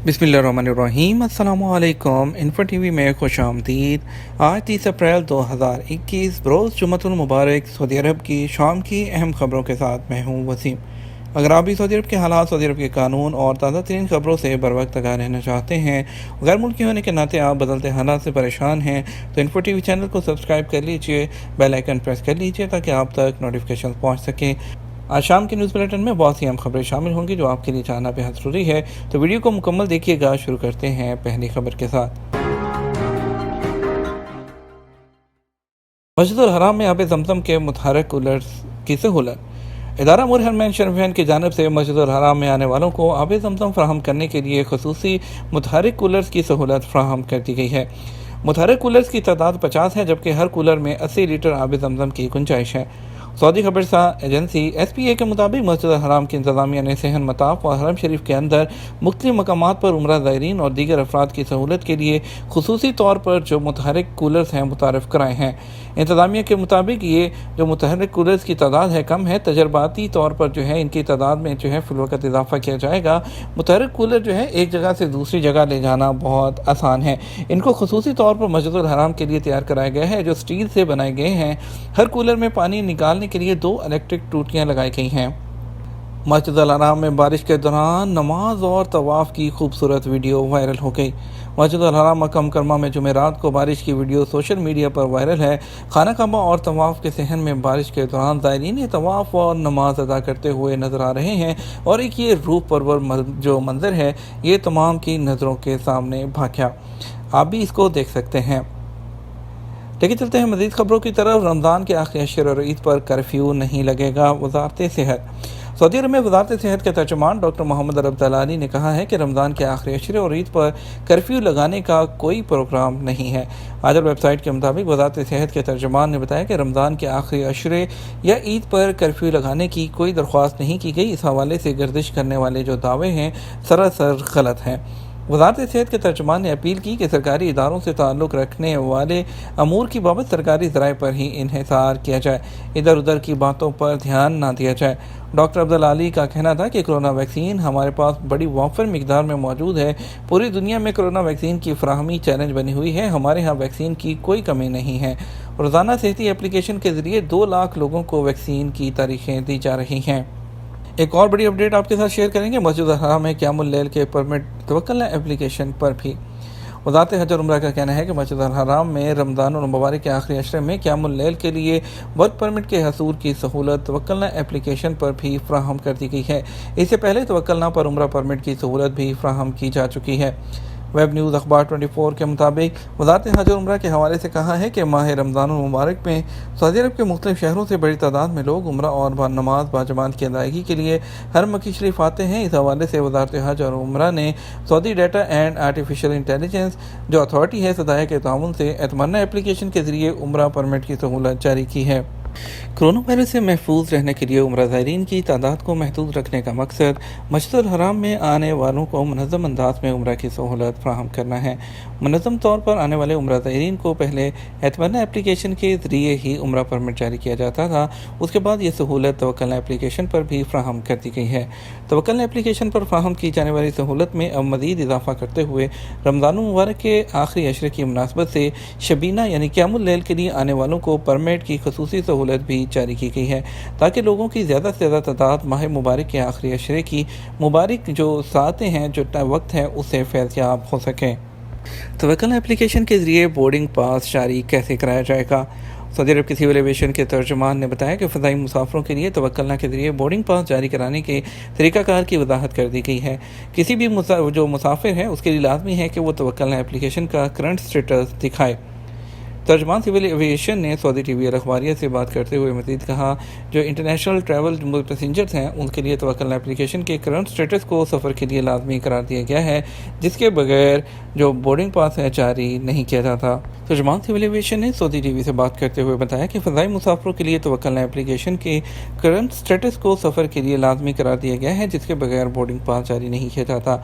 बिस्मिल्लाहिर्रहमानिर्रहीम। अस्सलामु अलैकुम। इन्फो टीवी में खुश आमदीद। आज 30 अप्रैल 2021 बरोज़ जुम्मतुल मुबारक सऊदी अरब की शाम की अहम खबरों के साथ मैं हूँ वसीम। अगर आप भी सऊदी अरब के हालात, सऊदी अरब के कानून और ताज़ा तरीन खबरों से बर वक्त आगाह रहना चाहते हैं, गैर मुल्की होने के नाते आप बदलते हालात से परेशान हैं, तो इन्फो टीवी चैनल को सब्सक्राइब कर लीजिए, बेल आइकन प्रेस कर लीजिए ताकि आप तक नोटिफिकेशन पहुँच सकें। आज शाम के न्यूज़ बुलेटिन में बहुत सी अहम खबरें शामिल होंगी जो आपके लिए जानना बेहद ज़रूरी है, तो वीडियो को मुकम्मल देखिएगा। शुरू करते हैं पहली खबर के साथ। मस्जिदुल हराम में आब ज़मज़म के मुतहर्रिक कूलर्स की सहूलत। इदारा अमूर हरमैन शरीफैन की जानिब से मस्जिदुल हराम में आने वालों को आब ज़मज़म फराहम करने के लिए खसूसी मुतहर्रिक कूलर्स की सहूलत फराहम कर दी गई है। मुतहर्रिक कूलर्स की तादाद 50 है, जबकि हर कूलर में 80 लीटर आब ज़मज़म की गुंजाइश है। सऊदी खबरसार एजेंसी SPA के मुताबिक मस्जिद हराम की इंतज़ामिया ने सहन मताफ और हरम शरीफ के अंदर मुख्तलिफ मकामात पर उम्रा ज़ायरीन और दीगर अफराद की सहूलत के लिए खुसूसी तौर पर जो मुतहर्रिक कूलर्स हैं मुतारफ़ कराए हैं। इंतज़ामिया के मुताबिक ये जो मुतहर्रिक कूलर्स की तादाद है कम है, तजर्बाती तौर पर जो है इनकी तादाद में जो है फिलवक़्त इजाफ़ा किया जाएगा। मुतहर्रिक कूलर जो है एक जगह से दूसरी जगह ले जाना बहुत आसान है। इनको खुसूसी तौर पर मस्जिदुल हराम के लिए तैयार कराया गया है, जो स्टील से बनाए गए हैं। हर कूलर में पानी निकालने के लिए 2 इलेक्ट्रिक टूटियां लगाई गई हैं। मस्जिदुल हराम में बारिश के दौरान नमाज और तवाफ़ की खूबसूरत वीडियो वायरल हो गई। मस्जिदुल हराम मक्का मुकर्रमा में जुमेरात को बारिश की वीडियो सोशल मीडिया पर वायरल है। खाना काबा और तवाफ़ के सहन में बारिश के दौरान ज़ायरीन तवाफ़ और नमाज अदा करते हुए नज़र आ रहे हैं, और एक ये रूह परवर जो मंज़र है ये तमाम की नज़रों के सामने भाख्या। आप भी इसको देख सकते हैं। लेकिन चलते हैं मज़ीद खबरों की तरफ। रमज़ान के आखिरी अशरे और ईद पर कर्फ्यू नहीं लगेगा, वज़ारत सेहत। सऊदी अरब में वज़ारत सेहत के तर्जुमान डॉक्टर मोहम्मद अब्दुल्लानी ने कहा है कि रमज़ान के आखिरी अशरे और ईद पर कर्फ्यू लगाने का कोई प्रोग्राम नहीं है। आजर वेबसाइट के मुताबिक वज़ारत सेहत के तर्जुमान ने बताया कि रमज़ान के आखिरी अशरे या ईद पर कर्फ्यू लगाने की कोई दरख्वास्त नहीं की गई। इस हवाले से गर्दिश करने वाले जो दावे हैं सरासर गलत हैं। वज़ारत सेहत के तर्जुमान ने अपील की कि सरकारी इदारों से ताल्लुक़ रखने वाले अमूर की बाबत सरकारी ज़राए पर ही इन्हिसार किया जाए, इधर उधर की बातों पर ध्यान ना दिया जाए। डॉक्टर अब्दुल्लानी का कहना था कि कोरोना वैक्सीन हमारे पास बड़ी वाफर मिकदार में मौजूद है। पूरी दुनिया में कोरोना वैक्सीन की फराहमी चैलेंज बनी हुई है। हमारे यहाँ वैक्सीन की कोई कमी नहीं है। रोज़ाना सेहती एप्लीकेशन के ज़रिए 2 लाख लोगों को वैक्सीन की तारीखें दी जा रही हैं। एक और बड़ी अपडेट आपके साथ शेयर करेंगे। मस्जिद हराम में क़यामुल लैल के परमिट तवक्कल एप्लीकेशन पर भी। वज़ारत हज और उम्रा का कहना है कि मस्जिद हराम में रमज़ान और मुबारक के आखिरी अशरे में क़यामुल लैल के लिए वर्क परमिट के हसूल की सहूलत तवक्कल एप्लीकेशन पर भी फ्राहम कर दी गई है। इससे पहले तवक्कल पर उम्रा परमिट की सहूलत भी फ्राहम की जा चुकी है। वेब न्यूज़ अखबार 24 के मुताबिक वज़ारत हज और उम्रा के हवाले से कहा है कि माह रमज़ान मुबारक में सऊदी अरब के मुख्तलिफ शहरों से बड़ी तादाद में लोग उम्रा और नमाज बाजमात की अदायगी के लिए हर मक्की शरीफ आते हैं। इस हवाले से वज़ारत हज और उम्रा ने Saudi data and artificial intelligence जो अथॉरिटी है सदाया के ताउन से एतमन्ना एप्लीकेशन के ज़रिए उम्रा परमिट की सहूलत जारी की है। कोरोना वायरस से महफूज रहने के लिए उम्रा ज़ायरीन की तादाद को महदूद रखने का मकसद मस्जिदुल हराम में आने वालों को मुनज़्ज़म अंदाज में उम्रा की सहूलत फ्राहम करना है। मुनज़्ज़म तौर पर आने वाले उम्रा ज़ायरीन को पहले एतमन्ना एप्लीकेशन के ज़रिए ही उम्रा परमिट जारी किया जाता था। उसके बाद ये सहूलत तवक्कल एप्लीकेशन पर भी फ्राहम कर दी गई है। तवक्कल एप्लीकेशन पर फ्राहम की जाने वाली सहूलत में अब मज़ीद इजाफा करते हुए रमज़ान मुबारक के आखिरी अशरे की मुनासबत से शबीना यानी क़यामुल लैल के लिए आने वालों को परमिट की खसूसी सहूलत भी जारी की गई है, ताकि लोगों की ज़्यादा से ज़्यादा तादाद माह मुबारक के आखिरी अशरे की मुबारक जो सातें हैं, जो वक्त है, उससे फैज़याब हो सकें। तवक्कल एप्लीकेशन के ज़रिए बोर्डिंग पास जारी कैसे कराया जाएगा। सऊदी अरब के सिविल एविएशन के तर्जुमान ने बताया कि फ़ज़ाई मुसाफिरों के लिए तवक्कल के ज़रिए बोर्डिंग पास जारी कराने के तरीक़ाकार की वजाहत कर दी गई है। किसी भी जो मुसाफिर है उसके लिए लाजमी है कि वो तवक्कल एप्लीकेशन का करंट स्टेटस दिखाए। तर्जमान सिविल एविएशन ने सऊदी टीवी अखबारिया से बात करते हुए मज़ीद कहा, जो इंटरनेशनल ट्रैवल पैसेंजर्स हैं उनके लिए तवक्कल एप्लीकेशन के करंट स्टेटस को सफ़र के लिए लाजमी करार दिया गया है, जिसके बगैर जो बोर्डिंग पास है जारी नहीं किया जाता। तर्जमान सिविल एविएशन ने सऊदी टीवी से बात करते हुए बताया कि फ़ज़ाई मुसाफिरों के लिए तवक्कल एप्लीकेशन के करंट स्टेटस को सफ़र के लिए लाजमी करार दिया गया है, जिसके बगैर बोर्डिंग पास जारी नहीं किया जाता।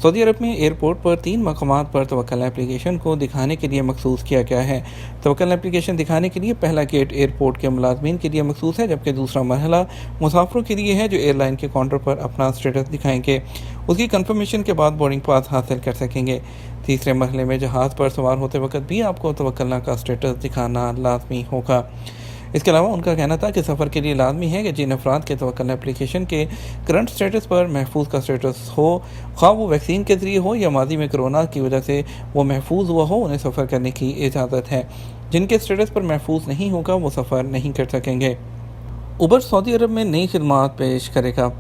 सऊदी अरब में एयरपोर्ट पर 3 मकामात पर तवक्कल एप्लीकेशन को दिखाने के लिए मखसूस किया गया है। तवक्कल एप्लीकेशन दिखाने के लिए पहला गेट एयरपोर्ट के मुलाजमीन के लिए मखसूस है, जबकि दूसरा मरहला मुसाफिरों के लिए है जो एयरलाइन के काउंटर पर अपना स्टेटस दिखाएंगे। उसकी कंफर्मेशन के बाद बोर्डिंग पास हासिल कर सकेंगे। तीसरे मरहले में जहाज़ पर सवार होते वक्त भी आपको तवक्कुलनामा का स्टेटस दिखाना लाजमी होगा। इसके अलावा उनका कहना था कि सफ़र के लिए लाजमी है कि जिन अफराद के तवक्कुल एप्लीकेशन के करंट स्टेटस पर महफूज का स्टेटस हो, ख्वाह वो वैक्सीन के ज़रिए हो या माजी में कोरोना की वजह से वो महफूज हुआ हो, उन्हें सफ़र करने की इजाज़त है। जिनके स्टेटस पर महफूज नहीं होगा वो सफ़र नहीं कर सकेंगे। उबर सऊदी अरब में नई खिदमात पेश करेगा।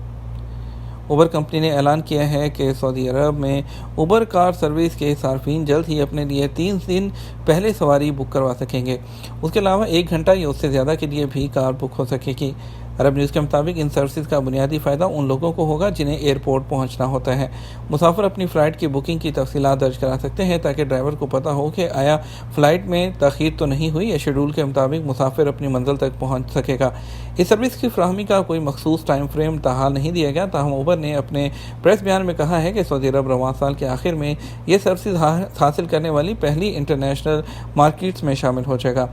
उबर कंपनी ने ऐलान किया है कि सऊदी अरब में उबर कार सर्विस के सार्फिन जल्द ही अपने लिए 3 दिन पहले सवारी बुक करवा सकेंगे। उसके अलावा 1 घंटा या उससे ज़्यादा के लिए भी कार बुक हो सकेगी। अरब न्यूज़ के मुताबिक इन सर्विस का बुनियादी फ़ायदा उन लोगों को होगा जिन्हें एयरपोर्ट पहुंचना होता है। मुसाफिर अपनी फ़्लाइट की बुकिंग की तफसीलात दर्ज करा सकते हैं ताकि ड्राइवर को पता हो कि आया फ़्लाइट में तख़ीर तो नहीं हुई या शेड्यूल के मुताबिक मुसाफिर अपनी मंजिल तक पहुंच सकेगा। इस सर्विस की फ्राहमी का कोई मखसूस टाइम फ्रेम ताहाल नहीं दिया गया। ताहम उबर ने अपने प्रेस बयान में कहा है कि सऊदी अरब रवां साल के आखिर में ये सर्विस हासिल करने वाली पहली इंटरनेशनल मार्केट्स में शामिल हो जाएगा।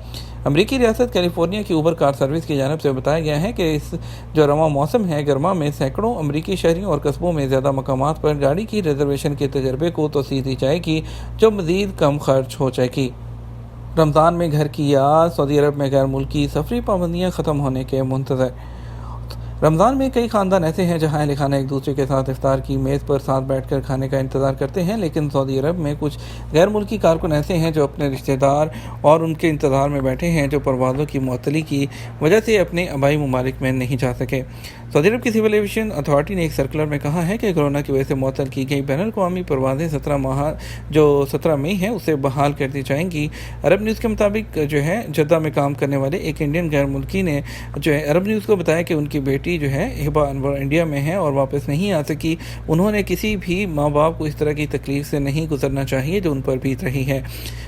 अमरीकी रियासत कैलिफोर्निया की उबर कार सर्विस की जानिब से बताया गया है कि इस जो रवां मौसम है गर्मा में सैकड़ों अमरीकी शहरियों और कस्बों में ज़्यादा मकामात पर गाड़ी की रिजर्वेशन के तजर्बे को तोसीह दी जाएगी जो मज़ीद कम खर्च हो जाएगी। रमज़ान में घर की याद, सऊदी अरब में गैर मुल्की सफरी पाबंदियाँ ख़त्म होने के मुंतज़र। रमज़ान में कई ख़ानदान ऐसे हैं जहां अहल खाना एक दूसरे के साथ इफ्तार की मेज़ पर साथ बैठकर खाने का इंतज़ार करते हैं, लेकिन सऊदी अरब में कुछ गैर मुल्की कारकुन ऐसे हैं जो अपने रिश्तेदार और उनके इंतज़ार में बैठे हैं जो परवाज़ों की मुअत्तली की वजह से अपने आबाई ममालिक में नहीं जा सके। सऊदी अरब की सिविल एविएशन अथॉरिटी ने एक सर्कुलर में कहा है कि कोरोना की वजह से मुअत्तल की गई बैनुल अक़वामी परवाज़ें 17 मई है उसे बहाल कर दी जाएंगी। अरब न्यूज़ के मुताबिक जो है जद्दा में काम करने वाले एक इंडियन गैर मुल्की ने जो है अरब न्यूज़ को बताया कि उनकी बेटी जो है हिबा अनवर इंडिया में है और वापस नहीं आ सकी। उन्होंने किसी भी माँ बाप को इस तरह की तकलीफ से नहीं गुजरना चाहिए जो उन पर बीत रही है।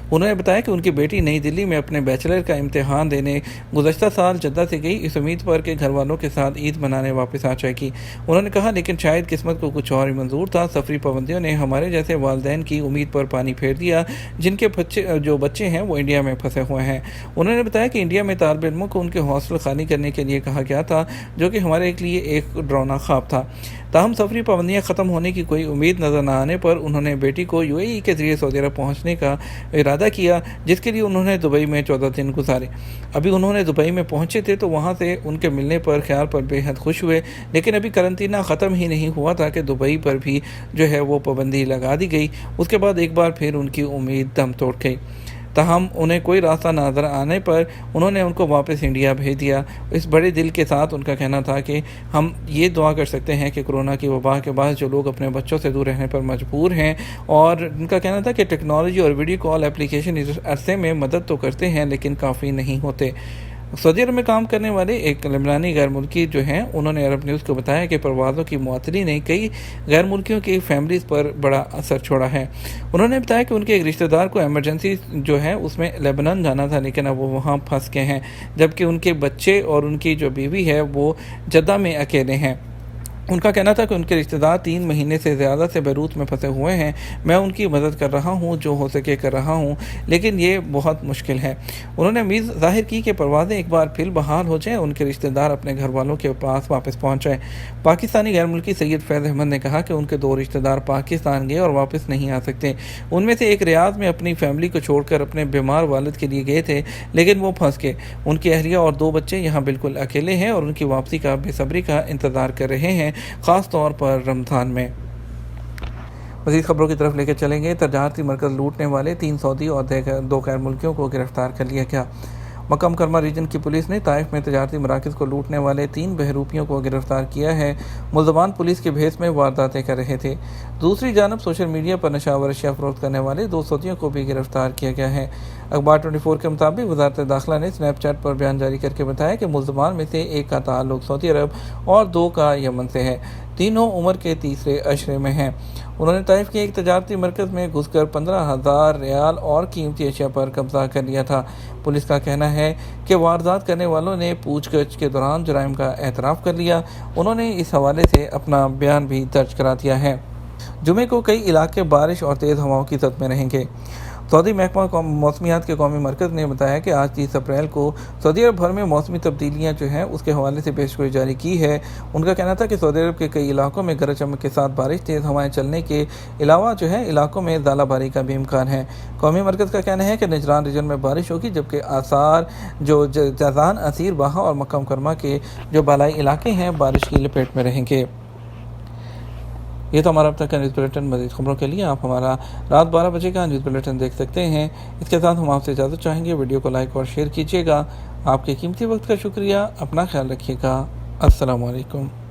उन्होंने बताया कि उनकी बेटी नई दिल्ली में अपने बैचलर का इम्तिहान देने गुज़श्ता साल जद्दा से गई, इस उम्मीद पर कि घर वालों के साथ ईद मनाने वापस आ जाएगी। उन्होंने कहा लेकिन शायद किस्मत को कुछ और ही मंजूर था। सफरी पाबंदियों ने हमारे जैसे वालिदैन की उम्मीद पर पानी फेर दिया जिनके बच्चे हैं वो इंडिया में फंसे हुए हैं। उन्होंने बताया कि इंडिया में तालिब इल्मों को उनके हॉस्टल खाली करने के लिए कहा गया था जो कि हमारे लिए एक डरावना ख्वाब था। ताहम सफरी पाबंदियाँ ख़त्म होने की कोई उम्मीद नज़र न आने पर उन्होंने बेटी को यूएई के ज़रिए सऊदी अरब पहुँचने का इरादा किया जिसके लिए उन्होंने दुबई में 14 दिन गुजारे। अभी उन्होंने दुबई में पहुँचे थे तो वहाँ से उनके मिलने पर ख्याल पर बेहद खुश हुए, लेकिन अभी करंतना ख़त्म ही नहीं हुआ था कि दुबई पर भी जो है वो पाबंदी लगा दी गई। उसके बाद एक बार फिर उनकी उम्मीद दम तोड़ गई। ताहम उन्हें कोई रास्ता नजर आने पर उन्होंने उनको वापस इंडिया भेज दिया। इस बड़े दिल के साथ उनका कहना था कि हम ये दुआ कर सकते हैं कि कोरोना की वबा के बाद जो लोग अपने बच्चों से दूर रहने पर मजबूर हैं, और उनका कहना था कि टेक्नोलॉजी और वीडियो कॉल एप्लीकेशन इस अरसे में मदद तो करते हैं लेकिन काफ़ी नहीं होते। सऊदी अरब में काम करने वाले एक लबनानी गैर मुल्की जो हैं उन्होंने अरब न्यूज़ को बताया कि परवाज़ों की मुअत्तली ने कई गैर मुल्कियों की फैमिलीज़ पर बड़ा असर छोड़ा है। उन्होंने बताया कि उनके एक रिश्तेदार को एमरजेंसी जो है उसमें लेबनान जाना था लेकिन अब वो वहाँ फंस गए हैं, जबकि उनके बच्चे और उनकी जो बीवी है वो जद्दा में अकेले हैं। उनका कहना था कि उनके रिश्तेदार 3 महीने से ज़्यादा से बैरूत में फंसे हुए हैं। मैं उनकी मदद कर रहा हूं, जो हो सके कर रहा हूं, लेकिन ये बहुत मुश्किल है। उन्होंने उम्मीद जाहिर की कि परवाज़ें एक बार फिर बहाल हो जाएं, उनके रिश्तेदार अपने घर वालों के पास वापस पहुंच जाएं। पाकिस्तानी गैर मुल्की सैयद फैज़ अहमद ने कहा कि उनके 2 रिश्तेदार पाकिस्तान गए और वापस नहीं आ सकते। उनमें से एक रियाद में अपनी फैमिली को छोड़कर अपने बीमार वालिद के लिए गए थे लेकिन वो फंस गए। उनकी अहलिया और 2 बच्चे यहाँ बिल्कुल अकेले हैं और उनकी वापसी का बेसब्री का इंतज़ार कर रहे हैं, ख़ास तौर पर रमज़ान में। मज़ीद खबरों की तरफ लेकर चलेंगे। तजारती मरकज़ लूटने वाले 3 सऊदी और 2 गैर मुल्कियों को गिरफ्तार कर लिया गया। मक्का मुकरमा रीजन की पुलिस ने ताइफ में तजारती मराकज़ को लूटने वाले 3 बहरूपियों को गिरफ्तार किया है। मुल्ज़मान पुलिस के भेस में वारदातें कर रहे थे। दूसरी जानब सोशल मीडिया पर नशावर अशिया फ़रोख्त करने वाले 2 सऊदियों को भी गिरफ्तार किया गया है। अखबार 24 के मुताबिक वज़ारत दाखिला ने स्नैपचैट पर बयान जारी करके बताया कि मुल्ज़मान में से एक का ताल्लुक सऊदी अरब और 2 का यमन से है। तीनों उम्र के तीसरे अशरे में हैं। उन्होंने ताइफ के एक तजारती मरकज़ में घुसकर 15,000 रियाल और कीमती अशिया पर कब्जा कर लिया था। पुलिस का कहना है कि वारदात करने वालों ने पूछगछ के दौरान जुराइम का एतराफ़ कर लिया। उन्होंने इस हवाले से अपना बयान भी दर्ज करा दिया है। जुमे को कई इलाके बारिश और तेज़ हवाओं की ज़द में रहेंगे। سعودی محکمہ موسمیات کے قومی مرکز نے بتایا کہ آج 30 اپریل کو سعودی عرب بھر میں موسمی تبدیلیاں جو ہیں اس کے حوالے سے پیشگوئی جاری کی ہے۔ ان کا کہنا تھا کہ سعودی عرب کے کئی علاقوں میں گرج چمک کے ساتھ بارش، تیز ہوائیں چلنے کے علاوہ جو ہے علاقوں میں ژالہ باری کا بھی امکان ہے۔ قومی مرکز کا کہنا ہے کہ نجران ریجن میں بارش ہوگی، جبکہ آثار جو جازان، اسیر، باہا اور مکہ مکرمہ کے جو بالائی علاقے ہیں بارش کی لپیٹ میں رہیں گے۔ یہ تو ہمارا اب تک کا نیوز بلیٹن۔ مزید خبروں کے لیے آپ ہمارا رات 12 بجے کا نیوز بلیٹن دیکھ سکتے ہیں۔ اس کے ساتھ ہم آپ سے اجازت چاہیں گے، ویڈیو کو لائک اور شیئر کیجیے گا۔ آپ کے قیمتی وقت کا شکریہ، اپنا خیال رکھیے گا۔ السلام علیکم۔